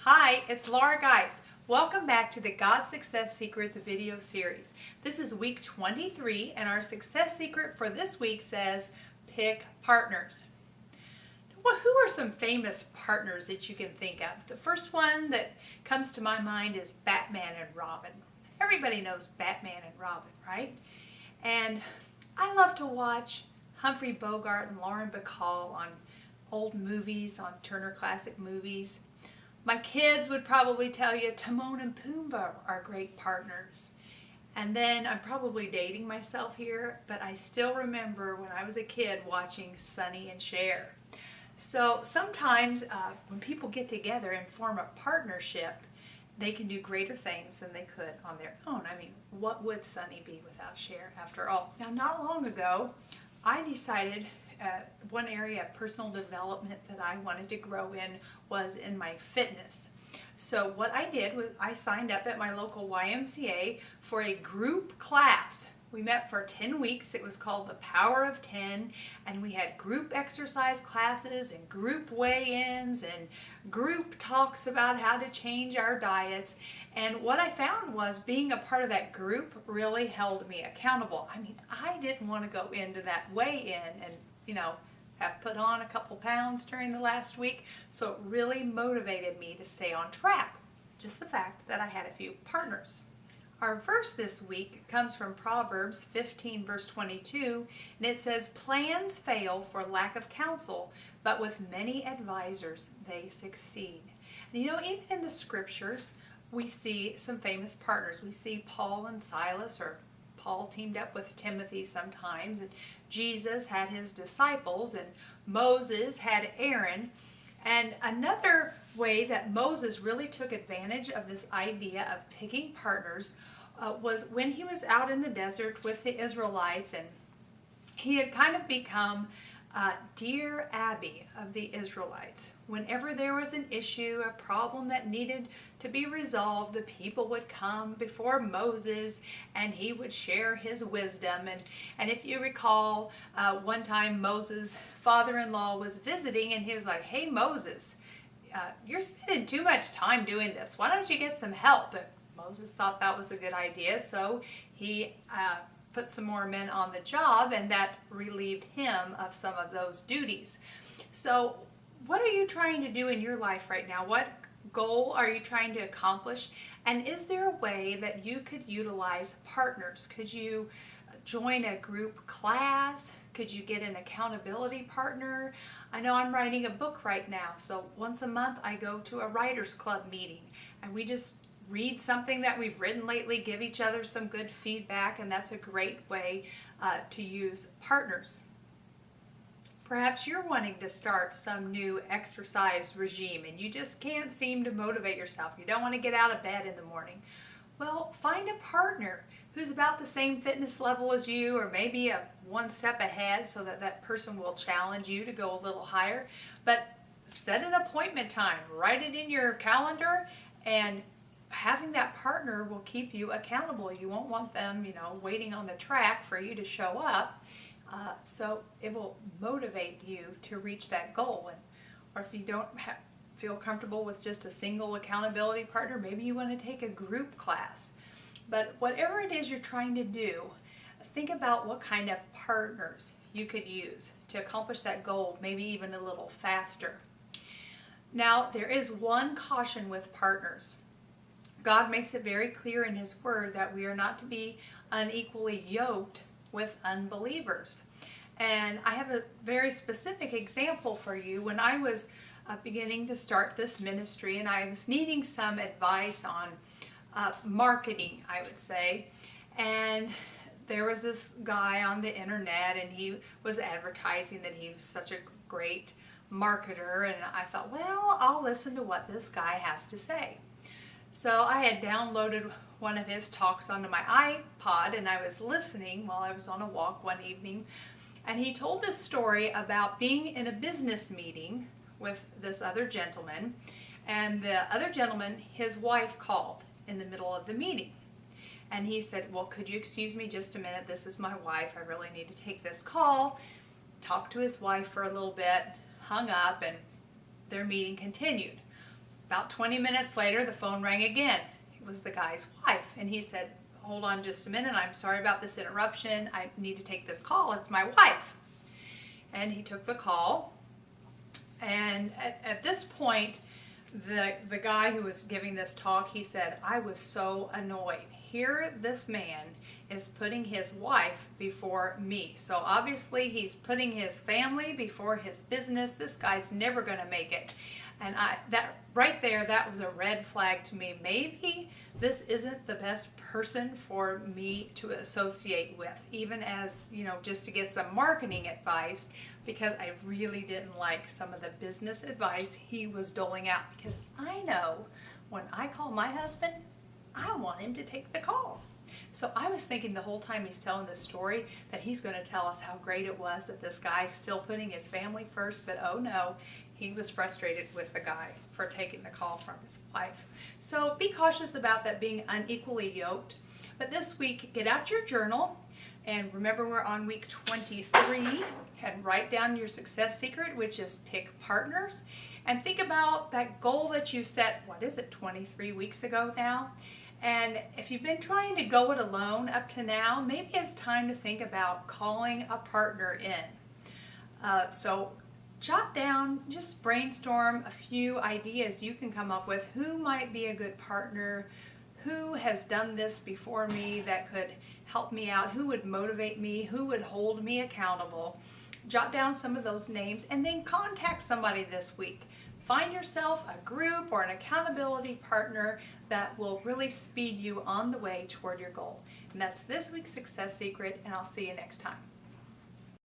Hi, it's Laura Geis. Welcome back to the God Success Secrets video series. This is week 23 and our success secret for this week says, pick partners. Well, who are some famous partners that you can think of? The first one that comes to my mind is Batman and Robin. Everybody knows Batman and Robin, right? And I love to watch Humphrey Bogart and Lauren Bacall on old movies, on Turner Classic Movies. My kids would probably tell you Timon and Pumbaa are great partners. And then I'm probably dating myself here, but I still remember when I was a kid watching Sonny and Cher. So sometimes when people get together and form a partnership, they can do greater things than they could on their own. I mean, what would Sonny be without Cher after all? Now, not long ago, I decided one area of personal development that I wanted to grow in was in my fitness. So what I did was I signed up at my local YMCA for a group class. We met for 10 weeks. It was called the Power of 10, and we had group exercise classes and group weigh-ins and group talks about how to change our diets. And what I found was being a part of that group really held me accountable. I mean, I didn't want to go into that weigh-in and, have put on a couple pounds during the last week, so it really motivated me to stay on track. Just the fact that I had a few partners. Our verse this week comes from Proverbs 15 verse 22, and it says, "Plans fail for lack of counsel, but with many advisors they succeed." And even in the scriptures, we see some famous partners. We see Paul and Silas, or Paul teamed up with Timothy sometimes, and Jesus had his disciples, and Moses had Aaron. And another way that Moses really took advantage of this idea of picking partners was when he was out in the desert with the Israelites, and he had kind of become Dear Abby of the Israelites. Whenever there was an issue, a problem that needed to be resolved, the people would come before Moses and he would share his wisdom. And if you recall, one time Moses' father-in-law was visiting, and he was like, "Hey Moses, you're spending too much time doing this. Why don't you get some help?" And Moses thought that was a good idea, so he put some more men on the job, and that relieved him of some of those duties. So what are you trying to do in your life right now? What goal are you trying to accomplish? And is there a way that you could utilize partners? Could you join a group class? Could you get an accountability partner? I know I'm writing a book right now, so once a month I go to a writers club meeting, and we just read something that we've written lately, give each other some good feedback, and that's a great way to use partners. Perhaps you're wanting to start some new exercise regime and you just can't seem to motivate yourself. You don't want to get out of bed in the morning. Well, find a partner who's about the same fitness level as you, or maybe one step ahead, so that that person will challenge you to go a little higher. But set an appointment time, write it in your calendar, and having that partner will keep you accountable. You won't want them, waiting on the track for you to show up. So it will motivate you to reach that goal. Or if you don't feel comfortable with just a single accountability partner, maybe you want to take a group class. But whatever it is you're trying to do, think about what kind of partners you could use to accomplish that goal, maybe even a little faster. Now, there is one caution with partners. God makes it very clear in His Word that we are not to be unequally yoked with unbelievers. And I have a very specific example for you. When I was beginning to start this ministry, and I was needing some advice on marketing, I would say, and there was this guy on the internet, and he was advertising that he was such a great marketer, and I thought, well, I'll listen to what this guy has to say. So I had downloaded one of his talks onto my iPod, and I was listening while I was on a walk one evening, and he told this story about being in a business meeting with this other gentleman, and the other gentleman, his wife called in the middle of the meeting, and he said, "Well, could you excuse me just a minute? This is my wife. I really need to take this call." Talked to his wife for a little bit, hung up, and their meeting continued. About 20 minutes later, the phone rang again. It was the guy's wife, and he said, hold on just a minute, I'm sorry about this interruption. I need to take this call. It's my wife. And he took the call, and at this point, the guy who was giving this talk, he said, I was so annoyed. Here this man is putting his wife before me. So obviously he's putting his family before his business. This guy's never going to make it. And that right there, that was a red flag to me. Maybe this isn't the best person for me to associate with, even as, just to get some marketing advice, because I really didn't like some of the business advice he was doling out, because I know when I call my husband, I want him to take the call. So I was thinking the whole time he's telling this story that he's going to tell us how great it was that this guy's still putting his family first, but oh no, he was frustrated with the guy for taking the call from his wife. So be cautious about that being unequally yoked. But this week, get out your journal, and remember we're on week 23, and write down your success secret, which is pick partners, and think about that goal that you set, 23 weeks ago now? And if you've been trying to go it alone up to now, maybe it's time to think about calling a partner in. So jot down, just brainstorm a few ideas you can come up with. Who might be a good partner? Who has done this before me that could help me out? Who would motivate me? Who would hold me accountable? Jot down some of those names and then contact somebody this week. Find yourself a group or an accountability partner that will really speed you on the way toward your goal. And that's this week's Success Secret, and I'll see you next time.